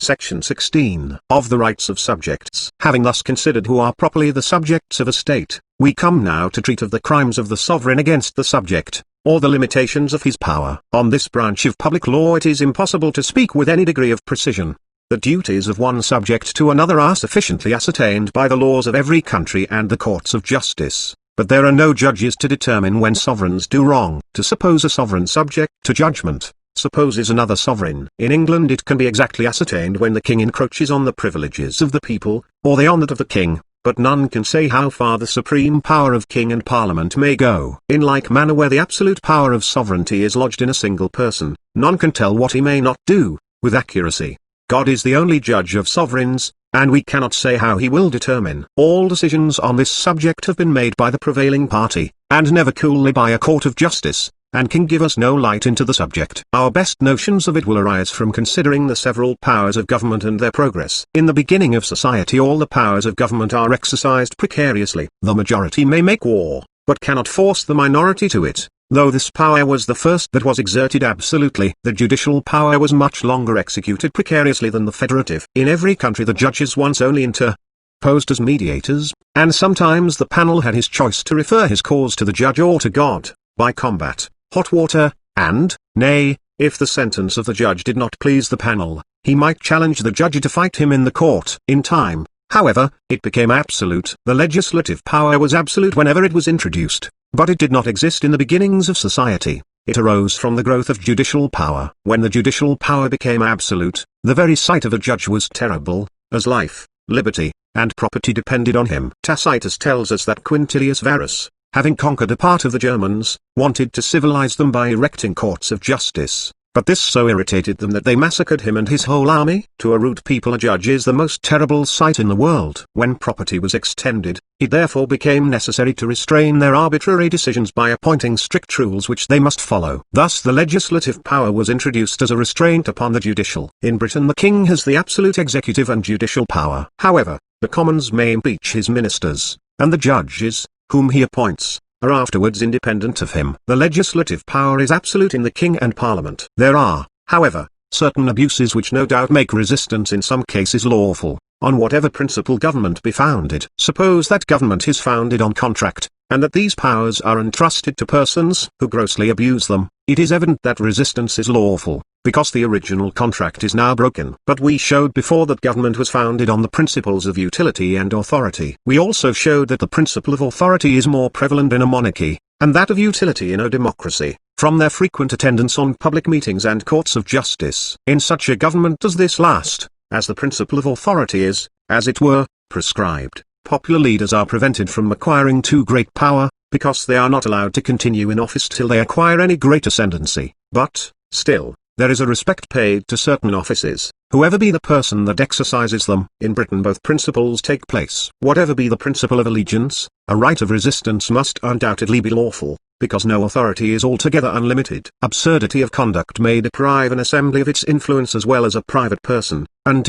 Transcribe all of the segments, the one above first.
Section 16 of the Rights of Subjects. Having thus considered who are properly the subjects of a state, we come now to treat of the crimes of the sovereign against the subject, or the limitations of his power. On this branch of public law it is impossible to speak with any degree of precision. The duties of one subject to another are sufficiently ascertained by the laws of every country and the courts of justice, but there are no judges to determine when sovereigns do wrong. To suppose a sovereign subject to judgment, supposes another sovereign. In England it can be exactly ascertained when the king encroaches on the privileges of the people, or they on that of the king, but none can say how far the supreme power of king and parliament may go. In like manner where the absolute power of sovereignty is lodged in a single person, none can tell what he may not do, with accuracy. God is the only judge of sovereigns, and we cannot say how he will determine. All decisions on this subject have been made by the prevailing party, and never coolly by a court of justice, and can give us no light into the subject. Our best notions of it will arise from considering the several powers of government and their progress. In the beginning of society all the powers of government are exercised precariously. The majority may make war, but cannot force the minority to it. Though this power was the first that was exerted absolutely, the judicial power was much longer executed precariously than the federative. In every country the judges once only interposed as mediators, and sometimes the panel had his choice to refer his cause to the judge or to God, by combat, hot water, and, nay, if the sentence of the judge did not please the panel, he might challenge the judge to fight him in the court. In time, however, it became absolute. The legislative power was absolute whenever it was introduced, but it did not exist in the beginnings of society. It arose from the growth of judicial power. When the judicial power became absolute, the very sight of a judge was terrible, as life, liberty, and property depended on him. Tacitus tells us that Quintilius Varus, having conquered a part of the Germans, wanted to civilize them by erecting courts of justice, but this so irritated them that they massacred him and his whole army. To a rude people a judge is the most terrible sight in the world. When property was extended, it therefore became necessary to restrain their arbitrary decisions by appointing strict rules which they must follow. Thus the legislative power was introduced as a restraint upon the judicial. In Britain the king has the absolute executive and judicial power. However, the Commons may impeach his ministers, and the judges, whom he appoints, are afterwards independent of him. The legislative power is absolute in the king and parliament. There are, however, certain abuses which no doubt make resistance in some cases lawful, on whatever principle government be founded. Suppose that government is founded on contract, and that these powers are entrusted to persons who grossly abuse them, it is evident that resistance is lawful, because the original contract is now broken. But we showed before that government was founded on the principles of utility and authority. We also showed that the principle of authority is more prevalent in a monarchy, and that of utility in a democracy, from their frequent attendance on public meetings and courts of justice. In such a government as this last, as the principle of authority is, as it were, prescribed, popular leaders are prevented from acquiring too great power, because they are not allowed to continue in office till they acquire any great ascendancy. But, still, there is a respect paid to certain offices, whoever be the person that exercises them. In Britain both principles take place. Whatever be the principle of allegiance, a right of resistance must undoubtedly be lawful, because no authority is altogether unlimited. Absurdity of conduct may deprive an assembly of its influence as well as a private person, and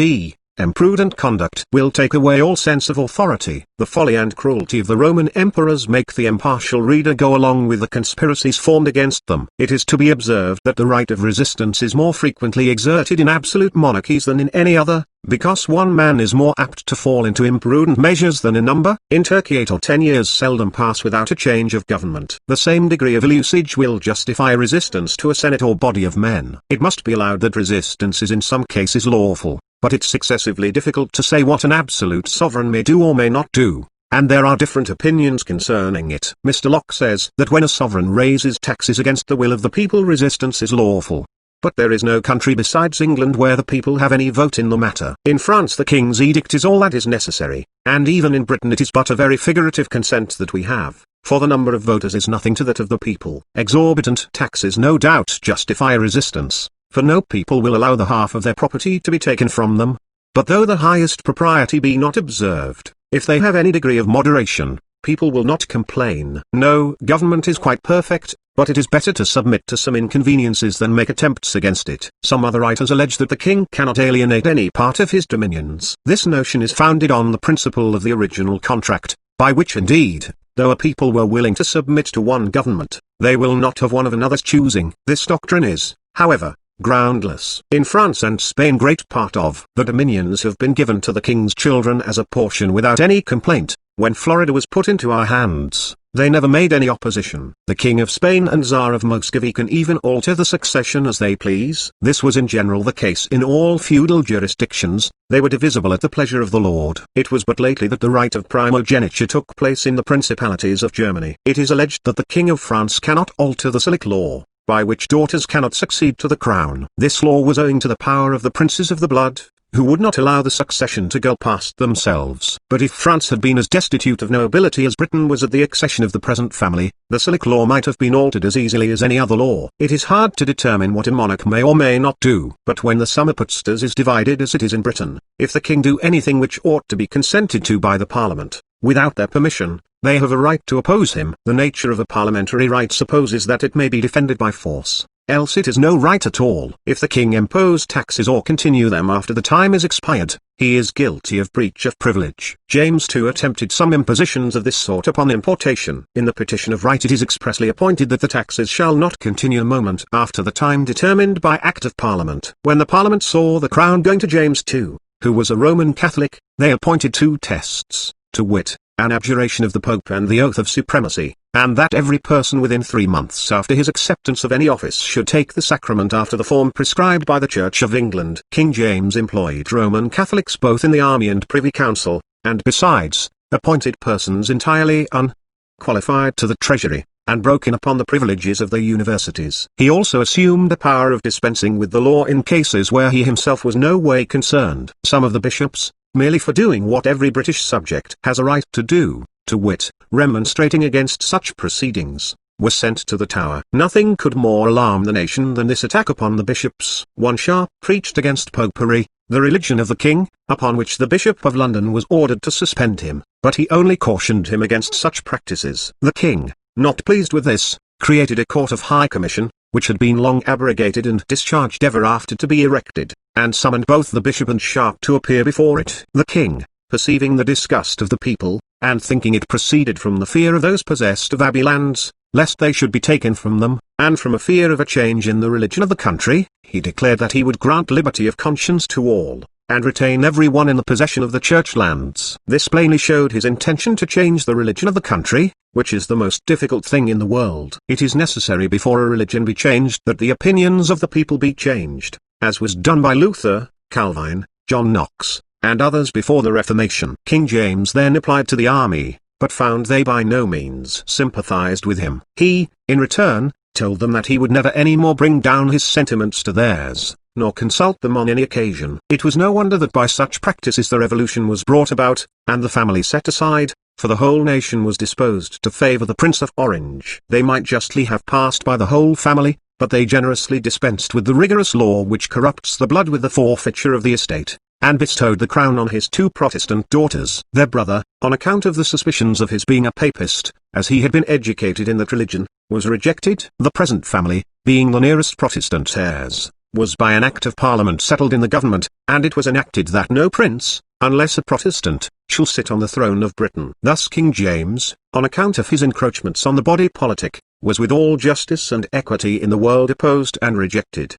imprudent conduct will take away all sense of authority. The folly and cruelty of the Roman emperors make the impartial reader go along with the conspiracies formed against them. It is to be observed that the right of resistance is more frequently exerted in absolute monarchies than in any other, because one man is more apt to fall into imprudent measures than a number. In Turkey 8 or 10 years seldom pass without a change of government. The same degree of ill usage will justify resistance to a senate or body of men. It must be allowed that resistance is in some cases lawful, but it's excessively difficult to say what an absolute sovereign may do or may not do, and there are different opinions concerning it. Mr. Locke says that when a sovereign raises taxes against the will of the people resistance is lawful. But there is no country besides England where the people have any vote in the matter. In France the king's edict is all that is necessary, and even in Britain it is but a very figurative consent that we have, for the number of voters is nothing to that of the people. Exorbitant taxes no doubt justify resistance, for no people will allow the half of their property to be taken from them. But though the highest propriety be not observed, if they have any degree of moderation, people will not complain. No government is quite perfect, but it is better to submit to some inconveniences than make attempts against it. Some other writers allege that the king cannot alienate any part of his dominions. This notion is founded on the principle of the original contract, by which indeed, though a people were willing to submit to one government, they will not have one of another's choosing. This doctrine is, however, groundless. In France and Spain great part of the dominions have been given to the king's children as a portion without any complaint. When Florida was put into our hands, they never made any opposition. The King of Spain and Tsar of Muscovy can even alter the succession as they please. This was in general the case in all feudal jurisdictions. They were divisible at the pleasure of the Lord. It was but lately that the right of primogeniture took place in the principalities of Germany. It is alleged that the King of France cannot alter the Salic law, by which daughters cannot succeed to the crown. This law was owing to the power of the princes of the blood, who would not allow the succession to go past themselves. But if France had been as destitute of nobility as Britain was at the accession of the present family, the Salic law might have been altered as easily as any other law. It is hard to determine what a monarch may or may not do. But when the Summerputsters is divided as it is in Britain, if the king do anything which ought to be consented to by the parliament, without their permission, they have a right to oppose him. The nature of a parliamentary right supposes that it may be defended by force, else it is no right at all. If the king impose taxes or continue them after the time is expired, he is guilty of breach of privilege. James II attempted some impositions of this sort upon importation. In the Petition of Right it is expressly appointed that the taxes shall not continue a moment after the time determined by Act of Parliament. When the Parliament saw the crown going to James II, who was a Roman Catholic, they appointed two tests, to wit, an abjuration of the Pope and the oath of supremacy, and that every person within 3 months after his acceptance of any office should take the sacrament after the form prescribed by the Church of England. King James employed Roman Catholics both in the army and privy council, and besides, appointed persons entirely unqualified to the treasury, and broke in upon the privileges of the universities. He also assumed the power of dispensing with the law in cases where he himself was no way concerned. Some of the bishops, merely for doing what every British subject has a right to do, to wit, remonstrating against such proceedings, were sent to the Tower. Nothing could more alarm the nation than this attack upon the bishops. One Sharp preached against popery, the religion of the king, upon which the Bishop of London was ordered to suspend him, but he only cautioned him against such practices. The king, not pleased with this, created a Court of High Commission, which had been long abrogated and discharged ever after to be erected, and summoned both the bishop and Sharp to appear before it. The king, perceiving the disgust of the people, and thinking it proceeded from the fear of those possessed of abbey lands, lest they should be taken from them, and from a fear of a change in the religion of the country, he declared that he would grant liberty of conscience to all, and retain every one in the possession of the church lands. This plainly showed his intention to change the religion of the country, which is the most difficult thing in the world. It is necessary before a religion be changed that the opinions of the people be changed, as was done by Luther, Calvin, John Knox, and others before the Reformation. King James then applied to the army, but found they by no means sympathized with him. He, in return, told them that he would never any more bring down his sentiments to theirs, nor consult them on any occasion. It was no wonder that by such practices the revolution was brought about, and the family set aside, for the whole nation was disposed to favor the Prince of Orange. They might justly have passed by the whole family, but they generously dispensed with the rigorous law which corrupts the blood with the forfeiture of the estate, and bestowed the crown on his two Protestant daughters. Their brother, on account of the suspicions of his being a papist, as he had been educated in that religion, was rejected. The present family, being the nearest Protestant heirs, was by an act of Parliament settled in the government, and it was enacted that no prince, unless a Protestant, shall sit on the throne of Britain. Thus King James, on account of his encroachments on the body politic, was with all justice and equity in the world opposed and rejected.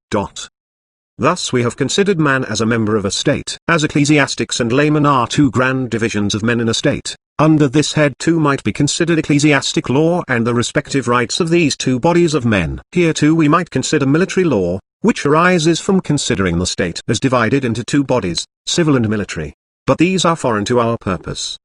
Thus we have considered man as a member of a state. As ecclesiastics and laymen are two grand divisions of men in a state, under this head too might be considered ecclesiastic law and the respective rights of these two bodies of men. Here too we might consider military law, which arises from considering the state as divided into two bodies, civil and military. But these are foreign to our purpose.